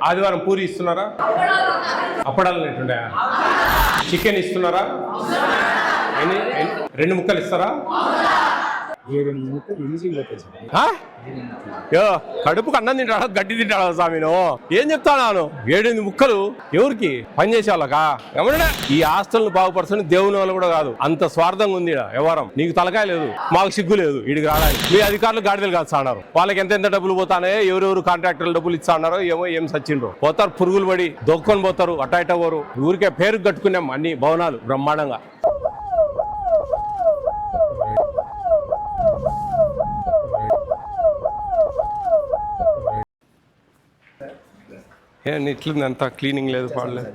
ఆదివారం పూరి ఇస్తున్నారా? అప్పడాలు ఎట్లుండే? చికెన్ ఇస్తున్నారా? రెండు ముక్కలు ఇస్తారా? కడుపుకు అన్నం తింటాడా గడ్డి తింటాడా స్వామి? ఏం చెప్తాను? 7-8 ముక్కలు ఎవరికి? పని చేసే వాళ్ళకా? ఏమన్నా ఈ హాస్టల్ బాగుపరచని దేవుని వాళ్ళు కూడా కాదు, అంత స్వార్థంగా ఉంది వ్యవహారం. నీకు తలకాయ లేదు, మాకు సిగ్గు లేదు ఇడికి రావడానికి. మీ అధికారులు గాడిదలు కాదు అన్నారు. వాళ్ళకి ఎంత డబ్బులు పోతానే, ఎవరెవరు కాంట్రాక్టర్లు డబ్బులు ఇస్తా అన్నారో ఏమో, ఏం సచ్చిండ్రు. పోతారు పురుగులు పడి దొక్కొని పోతారు, అట్ట ఇట్ట పోరు. ఊరికే పేరు కట్టుకున్నాం అన్ని భవనాలు బ్రహ్మాండంగా. ఇట్లుంది అంతా క్లీనింగ్ లేదు, పాడలేదు.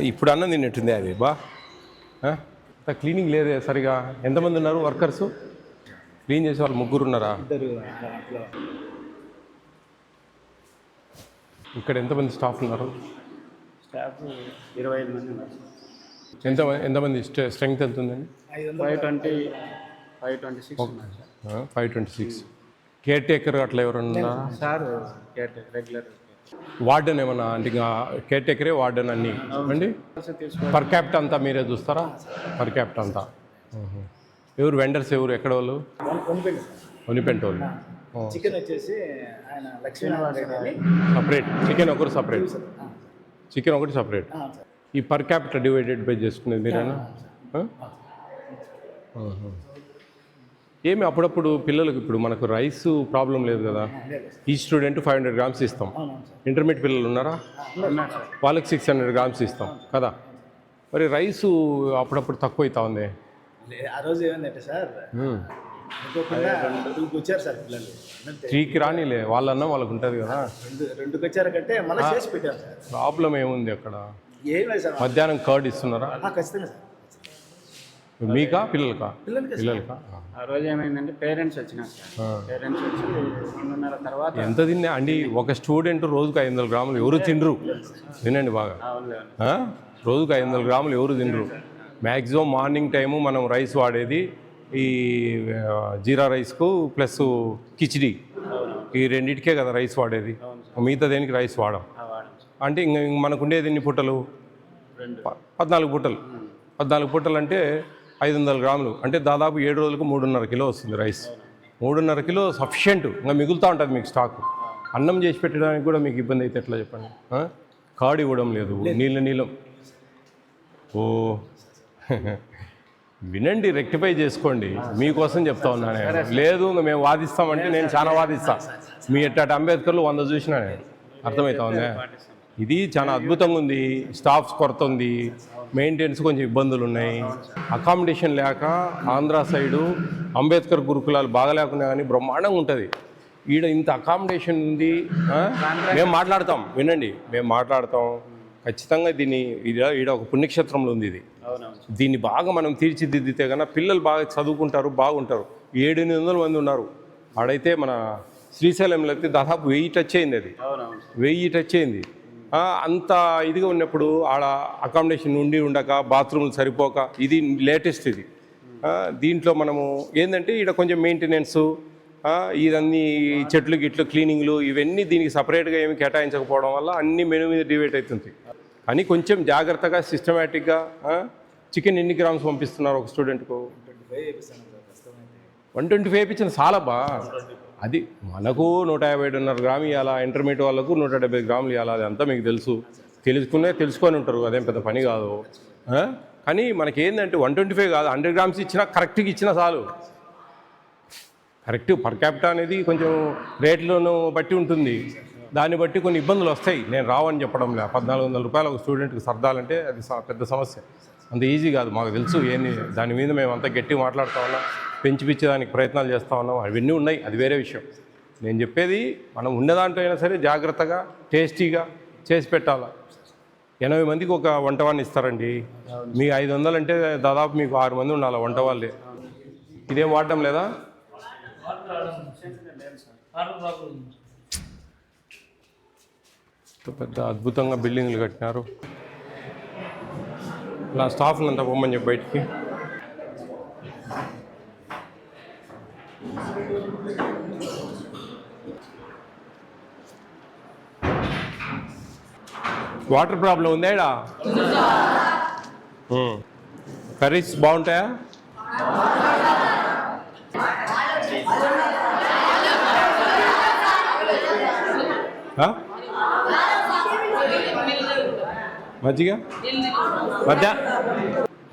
ఇప్పుడు అన్నం తిన్నట్టుంది అది బా. అంత క్లీనింగ్ లేదే సరిగా. ఎంతమంది ఉన్నారు వర్కర్స్? క్లీన్ చేసే వాళ్ళు 3 ఉన్నారా? ఇక్కడ ఎంతమంది స్టాఫ్ ఉన్నారు? స్టాఫ్ 25 మంది ఉన్నారు. ఎంతమంది స్ట్రెంగ్త్ ఎంత ఉందండి? 526. కేర్ టేకర్ అట్లా ఎవరన్నా? సార్ రెగ్యులర్ వార్డెన్ ఏమన్నా? అంటే ఇంకా కేర్ టేకరే వార్డెన్ అన్నీ అండి. పర్ క్యాపిటల్ అంతా మీరే చూస్తారా? పర్ క్యాపిటల్ అంతా ఎవరు? వెండర్స్ ఎవరు? ఎక్కడ వాళ్ళు? ఒనిపెంట వాళ్ళు. చికెన్ వచ్చేసి ఆయన లక్ష్మీనారాయణ సపరేట్. చికెన్ ఒకటి సపరేట్, చికెన్ ఒకటి సపరేట్. ఈ పర్ క్యాపిటల్ డివైడెడ్ బై చేసుకునేది మీరేనా? ఏమి అప్పుడప్పుడు పిల్లలకు ఇప్పుడు మనకు రైస్ ప్రాబ్లం లేదు కదా. ఈ స్టూడెంట్ 500 grams ఇస్తాం. ఇంటర్మీడియట్ పిల్లలు ఉన్నారా? వాళ్ళకి 600 grams ఇస్తాం కదా. మరి రైసు అప్పుడప్పుడు తక్కువ అవుతా ఉంది. ఆ రోజు ఏమైందంటే సార్, వచ్చారు సార్ పిల్లలు 3కి రానిలే, వాళ్ళన్నా వాళ్ళకు ఉంటుంది కదా. 2కి వచ్చారు కంటే మళ్ళీ చేసి పెట్టారు సార్. ప్రాబ్లం ఏముంది అక్కడ? ఏం లేదు సార్. మధ్యాహ్నం కర్డ్ ఇస్తున్నారా? ఖచ్చితంగా సార్. మీకా పిల్లలకా? పిల్లలకా. ఆ రోజు ఏమైందంటే పేరెంట్స్ వచ్చినారు సార్. పేరెంట్స్ వచ్చి 2:30 తర్వాత ఎంత తిన్నా అండి? ఒక స్టూడెంట్ రోజుకు 500 grams ఎవరు తినరు. వినండి బాగా, రోజుకు 500 grams ఎవరు తినరు. మ్యాక్సిమం మార్నింగ్ టైము మనం రైస్ వాడేది ఈ జీరా రైస్కు ప్లస్ కిచిడి, ఈ రెండింటికే కదా రైస్ వాడేది. మిగతా దేనికి రైస్ వాడం. అంటే ఇంక మనకు ఉండేది ఎన్ని పుట్టలు? 14 పుట్టలు. 14 పుట్టలు అంటే 500 grams. అంటే దాదాపు 7 రోజులకు 3.5 కిలో వస్తుంది రైస్. 3.5 kilo sufficient. ఇంకా మిగులుతూ ఉంటుంది మీకు స్టాక్. అన్నం చేసి పెట్టడానికి కూడా మీకు ఇబ్బంది అయితే ఎట్లా చెప్పండి? కార్డ్ ఇవ్వడం లేదు, నీళ్ళం. ఓ వినండి, రెక్టిఫై చేసుకోండి. మీకోసం చెప్తా ఉన్నాను. లేదు మేము వాదిస్తామంటే నేను చాలా వాదిస్తా. మీ ఎట్టాటి అంబేద్కర్లు 100 చూసినా నేను. అర్థమవుతా ఉందా? ఇది చాలా అద్భుతంగా ఉంది. స్టాఫ్స్ కొరత ఉంది, మెయింటెనెన్స్ కొంచెం ఇబ్బందులు ఉన్నాయి. అకామిడేషన్ లేక ఆంధ్ర సైడు అంబేద్కర్ గురుకులాలు బాగా లేకున్నా కానీ బ్రహ్మాండంగా ఉంటుంది. ఈడ ఇంత అకామిడేషన్ ఉంది. మేము మాట్లాడతాం, వినండి, మేము మాట్లాడతాం ఖచ్చితంగా. దీన్ని ఈడ ఒక పుణ్యక్షేత్రంలో ఉంది ఇది. దీన్ని బాగా మనం తీర్చిదిద్దితే కన్నా పిల్లలు బాగా చదువుకుంటారు, బాగుంటారు. 700-800 మంది ఉన్నారు ఆడైతే. మన శ్రీశైలంలో అయితే దాదాపు 1000 టచ్ అయింది. అది 1000 టచ్ అయింది. అంత ఇదిగా ఉన్నప్పుడు ఆడ అకామిడేషన్ ఉండక బాత్రూమ్లు సరిపోక, ఇది లేటెస్ట్ ఇది. దీంట్లో మనము ఏంటంటే ఈడ కొంచెం మెయింటెనెన్సు, ఇదన్నీ చెట్లు గిట్లు క్లీనింగ్లు ఇవన్నీ దీనికి సపరేట్గా ఏమి కేటాయించకపోవడం వల్ల అన్ని మెను మీద డివైడ్ అవుతుంది. కానీ కొంచెం జాగ్రత్తగా సిస్టమేటిక్గా. చికెన్ ఎన్ని గ్రామ్స్ పంపిస్తున్నారు ఒక స్టూడెంట్కు? 125 ఇచ్చిన చాలబ్బా. అది మనకు 150 గ్రాములు ఇవ్వాలా, ఇంటర్మీడియట్ వాళ్ళకు 170 గ్రాములు ఇవ్వాలా. అది అంతా మీకు తెలుసుకొని ఉంటారు, అదేం పెద్ద పని కాదు. కానీ మనకి ఏంటంటే 125 కాదు, 100 grams ఇచ్చినా కరెక్ట్గా ఇచ్చినా చాలు. కరెక్ట్ పర్ క్యాపిటల్ అనేది కొంచెం రేట్లను బట్టి ఉంటుంది. దాన్ని బట్టి కొన్ని ఇబ్బందులు వస్తాయి. నేను రావని చెప్పడంలే. 1400 రూపాయలు ఒక స్టూడెంట్కి సర్దాలంటే అది పెద్ద సమస్య. అంత ఈజీ కాదు, మాకు తెలుసు. ఏంది దాని మీద మేము అంతా గట్టి మాట్లాడుతూ ఉన్నాం, పెంచిపిచ్చేదానికి ప్రయత్నాలు చేస్తూ ఉన్నాం. అవన్నీ ఉన్నాయి, అది వేరే విషయం. నేను చెప్పేది మనం ఉన్నదాంట్లో అయినా సరే జాగ్రత్తగా టేస్టీగా చేసి పెట్టాలా. 80 మందికి ఒక వంటవాన్ని ఇస్తారండి. మీ 500 అంటే దాదాపు మీకు 6 మంది ఉండాలి వంట వాళ్ళే. ఇదేం వాడటం లేదా? పెద్ద అద్భుతంగా బిల్డింగ్లు కట్టినారు. నా స్టాఫ్ని అంతా పొమ్మని చెప్పి బయటికి. వాటర్ ప్రాబ్లం ఉందా ఇక్కడ? కర్రీస్ బాగుంటాయా? మజ్జిగ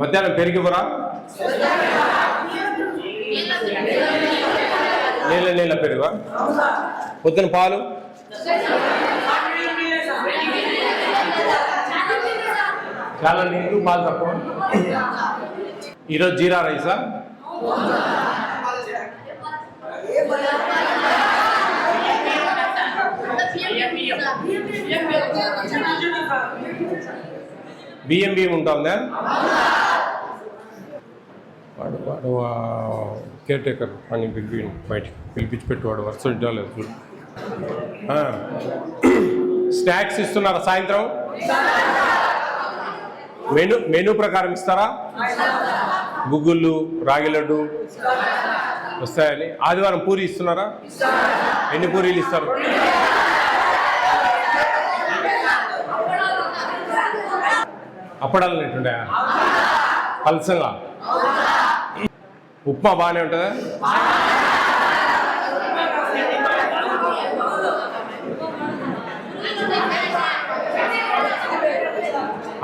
మధ్యాహ్నం పెరిగిపోరా? నీళ్ళ పెరుగా? పొద్దున పాలు? చాలా నీళ్ళు, పాలు తక్కువ. ఈరోజు జీరా రైసా? బియ్యం ఉంటుందా? వాడు కేర్ టేకర్ అని బయటికి పిలిపించి పెట్టువాడు వరుస లేదు చూడు. స్నాక్స్ ఇస్తున్నారా సాయంత్రం? మెనూ ప్రకారం ఇస్తారా? గుగ్గుళ్ళు, రాగి లడ్డు వస్తాయని. ఆదివారం పూరి ఇస్తున్నారా? ఎన్ని పూరీలు ఇస్తారు? అప్పడాలు నెట్టుండే పల్సంగా. ఉప్మా బాగానే ఉంటుందా?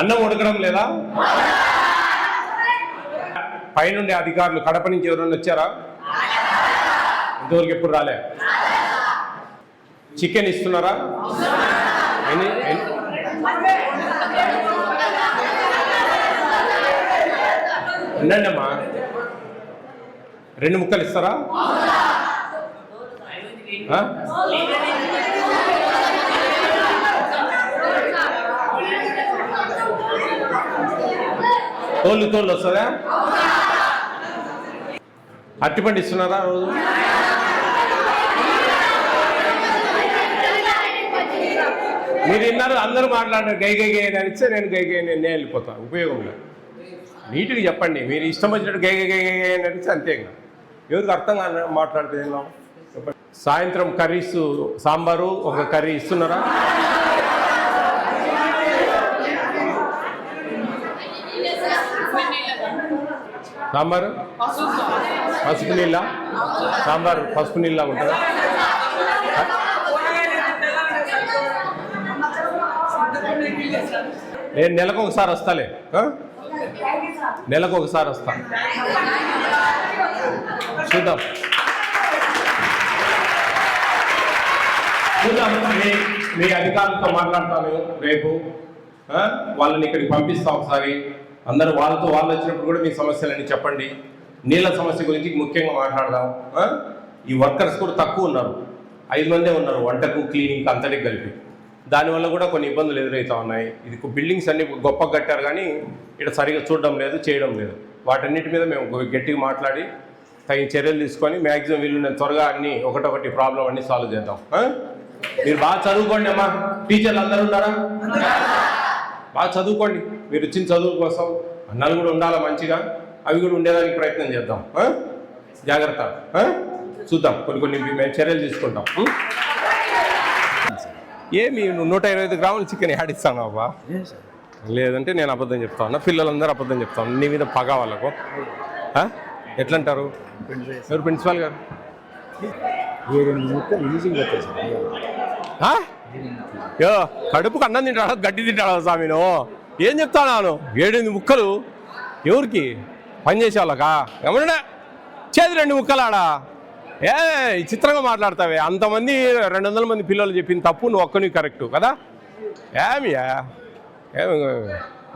అన్నం ఉడకడం లేదా? పైనుండే అధికారులు కడప నుంచి ఎవరైనా వచ్చారా? ఇంతవరకు ఎప్పుడు రాలే. చికెన్ ఇస్తున్నారా? ఉండండి అమ్మా, 2 ముక్కలు ఇస్తారా? తోళ్ళు వస్తుందా? అరటిపండు ఇస్తున్నారా రోజు? మీరు విన్నారు, అందరూ మాట్లాడారు గై అని ఇస్తే నేను గై నేను వెళ్ళిపోతాను. ఉపయోగం లేదు. నీట్గా చెప్పండి. మీరు ఇష్టం వచ్చినట్టు గై అని అడిగితే అంతే. ఎవరికి అర్థం కాదు మాట్లాడితే చెప్పండి. సాయంత్రం కర్రీస్, సాంబారు, ఒక కర్రీ ఇస్తున్నారా? సాంబారు పసుపు నీళ్ళ? సాంబారు పసుపు నీళ్ళ ఉంటుందా? నేను నెలకు ఒకసారి వస్తాలే, నెలకు ఒకసారి వస్తా. చూద్దాం మీ అధికారులతో మాట్లాడతాను రేపు. వాళ్ళని ఇక్కడికి పంపిస్తాం ఒకసారి. అందరూ వాళ్ళతో వాళ్ళు వచ్చినప్పుడు కూడా మీ సమస్యలన్నీ చెప్పండి. నీళ్ళ సమస్య గురించి ముఖ్యంగా మాట్లాడదాం. ఈ వర్కర్స్ కూడా తక్కువ ఉన్నారు, 5 మందే ఉన్నారు వంటకు, క్లీనింగ్ అంతటికి కలిపి. దానివల్ల కూడా కొన్ని ఇబ్బందులు ఎదురవుతూ ఉన్నాయి. ఇది బిల్డింగ్స్ అన్ని గొప్ప కట్టారు కానీ ఇక్కడ సరిగా చూడడం లేదు, చేయడం లేదు. వాటన్నిటి మీద మేము గట్టిగా మాట్లాడి తగిన చర్యలు తీసుకొని మ్యాక్సిమం వీళ్ళు త్వరగా అన్ని ఒకటొకటి ప్రాబ్లం అన్ని సాల్వ్ చేద్దాం. మీరు బాగా చదువుకోండి అమ్మా. టీచర్లు అందరూ ఉన్నారా? బాగా చదువుకోండి. మీరు వచ్చిన చదువు కోసం అన్నాలు కూడా ఉండాలా మంచిగా, అవి కూడా ఉండేదానికి ప్రయత్నం చేద్దాం. జాగ్రత్త. చూద్దాం, కొన్ని మేము చర్యలు తీసుకుంటాం. ఏమి 125 గ్రాములు చికెన్ ఆడిస్తాను అబ్బా? లేదంటే నేను అబద్ధం చెప్తా ఉన్నా, పిల్లలందరూ అబద్ధం చెప్తా ఉన్నా. నీ మీద పగ వాళ్ళకు ఎట్లంటారు? ఎవరు ప్రిన్సిపాల్ గారు? కడుపుకు అన్నం తింటాడా, గడ్డి తింటాడా స్వామిను? ఏం చెప్తాను? 7 ముక్కలు ఎవరికి? పనిచేసే వాళ్ళకా? ఏమన్నా చేతి 2 ముక్కలు ఆడా? చిత్రంగా మాట్లాడతావే. అంతమంది 200 మంది పిల్లలు చెప్పింది తప్పు, నువ్వు ఒక్కని కరెక్టు కదా? ఏమియా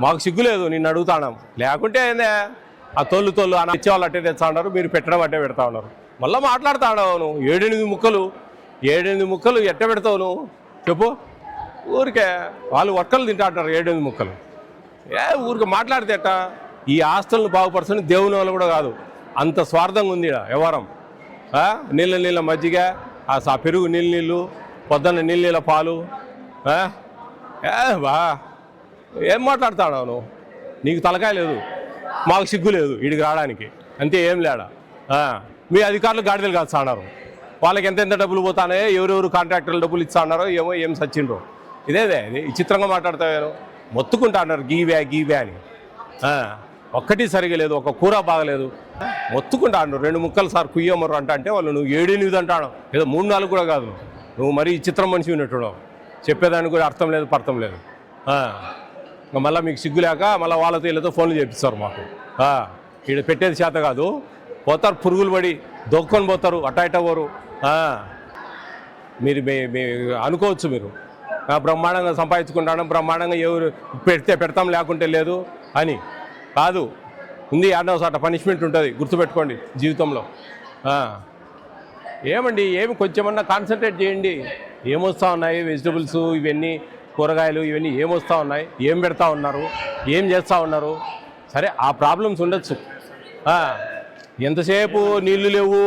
మాకు సిగ్గులేదు నిన్ను అడుగుతాను. లేకుంటే ఏందే ఆ తోళ్ళు అని ఇచ్చేవాళ్ళు అట్టే తెచ్చా ఉన్నారు, మీరు పెట్టడం అట్టే పెడతా ఉన్నారు. మళ్ళీ మాట్లాడుతా ఉన్నావు నువ్వు. 7-8 ముక్కలు ఎట్ట పెడతావు నువ్వు చెప్పు? ఊరికే వాళ్ళు వర్కలు తింటా అంటారు 7-8 ముక్కలు. ఊరికి మాట్లాడితే ఎట్ట? ఈ ఆస్తులను బాగుపరచని దేవుని వాళ్ళు కూడా కాదు, అంత స్వార్థంగా ఉంది వ్యవహారం. నీళ్ళ మజ్జిగ, ఆ పెరుగు నీళ్ళు, పొద్దున్న నీళ్ళ పాలు. బా ఏం మాట్లాడుతావు నువ్వు? నీకు తలకాయ లేదు, మాకు సిగ్గు లేదు వీడికి రావడానికి, అంతే. ఏం లేడా? మీ అధికారులు గాడిదలు కాదు అన్నారు. వాళ్ళకి ఎంతెంత డబ్బులు పోతానో, ఎవరెవరు కాంట్రాక్టర్లు డబ్బులు ఇస్తా అన్నారో ఏమో, ఏం సచ్చిండ్రో. ఇదేదే ఇది విచిత్రంగా మాట్లాడతావేను. మొత్తుకుంటా అన్నారు గీవే అని. ఒక్కటి సరిగా లేదు, ఒక కూర బాగలేదు, మొత్తుకుంటా అన్నారు. 2 ముక్కలు సార్ కుయ్యమ్మరు అంటే వాళ్ళు నువ్వు 7-8 అంటాను, ఏదో 3-4 కూడా కాదు. నువ్వు మరీ చిత్రం మనిషి ఉన్నట్టు చెప్పేదానికి కూడా అర్థం లేదు పర్థం లేదు. ఇంకా మళ్ళీ మీకు సిగ్గు లేక మళ్ళీ వాళ్ళతో వీళ్ళతో ఫోన్లు చేపిస్తారు మాకు. ఇక్కడ పెట్టేది చేత కాదు, పోతారు పురుగులు పడి దొక్కొని పోతారు, అట్ట పోరు. మీరు అనుకోవచ్చు మీరు బ్రహ్మాండంగా సంపాదించుకుంటాను, బ్రహ్మాండంగా ఎవరు పెడతాం లేకుంటే లేదు అని కాదు. ఉంది ఆడవ సాట పనిష్మెంట్ ఉంటుంది, గుర్తుపెట్టుకోండి జీవితంలో. ఏమండి కొంచెమన్నా కాన్సన్ట్రేట్ చేయండి. ఏమొస్తూ ఉన్నాయి వెజిటబుల్స్ ఇవన్నీ, కూరగాయలు ఇవన్నీ ఏమొస్తూ ఉన్నాయి, ఏం పెడతా ఉన్నారు, ఏం చేస్తూ ఉన్నారు. సరే ఆ ప్రాబ్లమ్స్ ఉండొచ్చు. ఎంతసేపు నీళ్లు లేవు,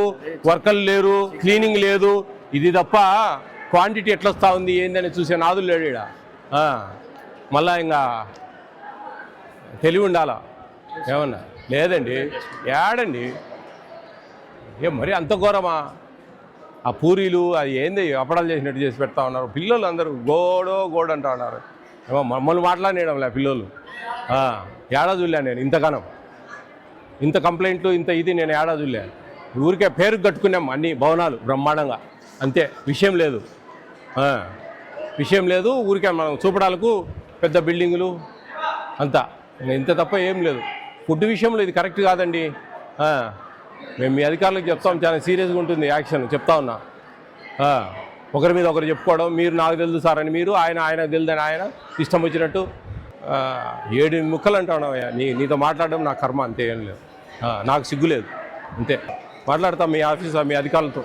వర్కర్లు లేరు, క్లీనింగ్ లేదు, ఇది తప్ప క్వాంటిటీ ఎట్లా వస్తూ ఉంది ఏందని చూసే నాదులు లేడు ఈడ. మళ్ళా ఇంకా తెలివి ఉండాలా ఏమన్నా లేదండి. ఏడండి మరి అంత ఘోరమా? ఆ పూరీలు అది ఏంది అప్పడాలు చేసినట్టు చేసి పెడతా ఉన్నారు. పిల్లలు అందరూ గోడ అంటా ఉన్నారు. ఏమో మమ్మల్ని మాట్లాడేయడం లే పిల్లలు. ఏడా చూడలే నేను ఇంతగానం, ఇంత కంప్లైంట్లు ఇంత ఇది నేను ఏడా చూడలే. ఊరికే పేరు కట్టుకున్నాం అన్ని భవనాలు బ్రహ్మాండంగా, అంతే. విషయం లేదు. ఊరికే మనం చూపడాలకు పెద్ద బిల్డింగులు అంతా, ఇంత తప్ప ఏం లేదు. ఫుడ్ విషయంలో ఇది కరెక్ట్ కాదండి. మేము మీ అధికారులకు చెప్తాం, చాలా సీరియస్గా ఉంటుంది యాక్షన్. చెప్తా ఉన్నా, ఒకరి మీద ఒకరు చెప్పుకోవడం, మీరు నాకు తెలుసు సార్ అని మీరు, ఆయన తెలుదని ఆయన, ఇష్టం వచ్చినట్టు 7 ముక్కలు అంటావున్నావయ్యా. నీతో మాట్లాడడం నా కర్మ, అంతే. ఏం లేదు, నాకు సిగ్గు లేదు, అంతే. మాట్లాడతాం మీ ఆఫీస్ మీ అధికారులతో.